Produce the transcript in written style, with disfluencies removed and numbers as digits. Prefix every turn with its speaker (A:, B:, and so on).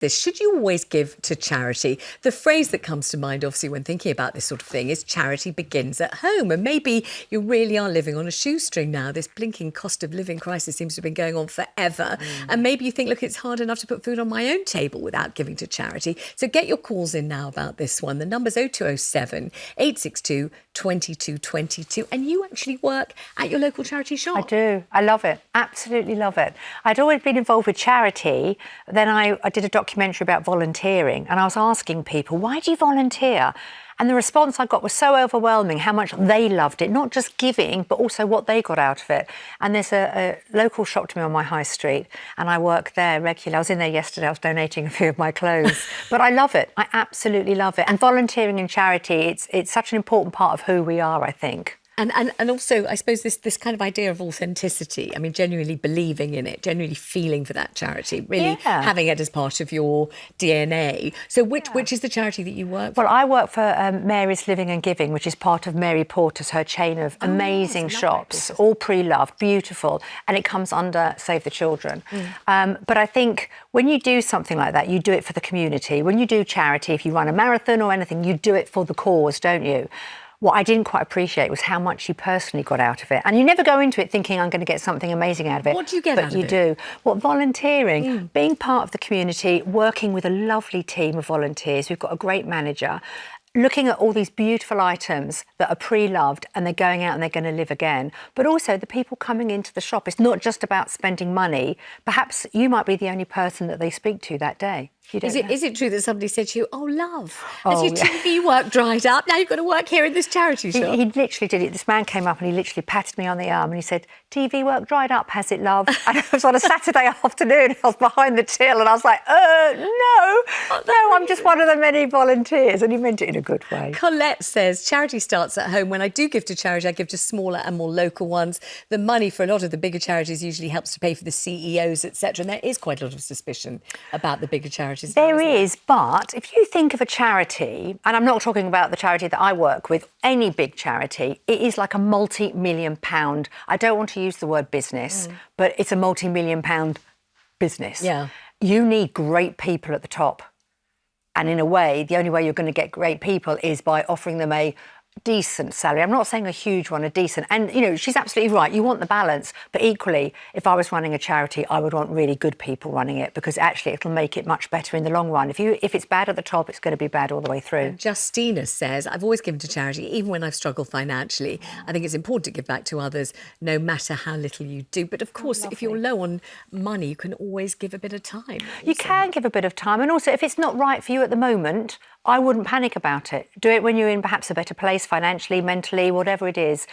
A: this. Should you always give to charity? The phrase that comes to mind, obviously, when thinking about this sort of thing is charity begins at home. And maybe you really are living on a shoestring now. This blinking cost of living crisis seems to have been going on forever. And maybe you think, look, it's hard enough to put food on my own table without giving to charity. So get your calls in now about this one. The number's 0207 862 2222. And you actually work at your local charity shop.
B: I do. I love it. Absolutely love it. I'd always been involved with charity. Then I did a documentary about volunteering, and I was asking people, why do you volunteer? And the response I got was so overwhelming, how much they loved it, not just giving, but also what they got out of it. And there's a local shop to me on my high street, and I work there regularly. I was in there yesterday, I was donating a few of my clothes. But I love it. I absolutely love it. And volunteering in charity, it's such an important part of who we are, I think.
A: And also, I suppose, this kind of idea of authenticity, I mean, genuinely believing in it, genuinely feeling for that charity, really having it as part of your DNA. So which is the charity that you work for?
B: Well, I work for Mary's Living and Giving, which is part of Mary Porter's, her chain of amazing shops, all pre-loved, beautiful, and it comes under Save the Children. But I think when you do something like that, you do it for the community. When you do charity, if you run a marathon or anything, you do it for the cause, don't you? What I didn't quite appreciate was how much you personally got out of it. And you never go into it thinking, I'm going to get something amazing out of it.
A: What do you get out of it?
B: But you do. Well, volunteering, being part of the community, working with a lovely team of volunteers. We've got a great manager. Looking at all these beautiful items that are pre-loved and they're going out and they're going to live again. But also the people coming into the shop. It's not just about spending money. Perhaps you might be the only person that they speak to that day. Is
A: it true that somebody said to you, oh, love, has your TV work dried up? Now you've got to work here in this charity shop.
B: He literally did it. This man came up and he literally patted me on the arm and he said, TV work dried up, has it, love? And it was on a Saturday afternoon. I was behind the till and I was like, no, I'm just one of the many volunteers. And he meant it in a good way.
A: Colette says, charity starts at home. When I do give to charity, I give to smaller and more local ones. The money for a lot of the bigger charities usually helps to pay for the CEOs, etc. And there is quite a lot of suspicion about the bigger charities.
B: There is, but if you think of a charity, and I'm not talking about the charity that I work with, any big charity, it is like a multi-million pound, I don't want to use the word business, but it's a multi-million pound business.
A: Yeah.
B: You need great people at the top. And in a way, the only way you're going to get great people is by offering them a decent salary. I'm not saying a huge one, a decent. And, you know, she's absolutely right. You want the balance. But equally, if I was running a charity, I would want really good people running it because actually it'll make it much better in the long run. If it's bad at the top, it's going to be bad all the way through.
A: And Justina says, I've always given to charity, even when I've struggled financially. I think it's important to give back to others, no matter how little you do. But of course, if you're low on money, you can always give a bit of time.
B: You can give a bit of time. And also, if it's not right for you at the moment, I wouldn't panic about it. Do it when you're in perhaps a better place financially, mentally, whatever it is.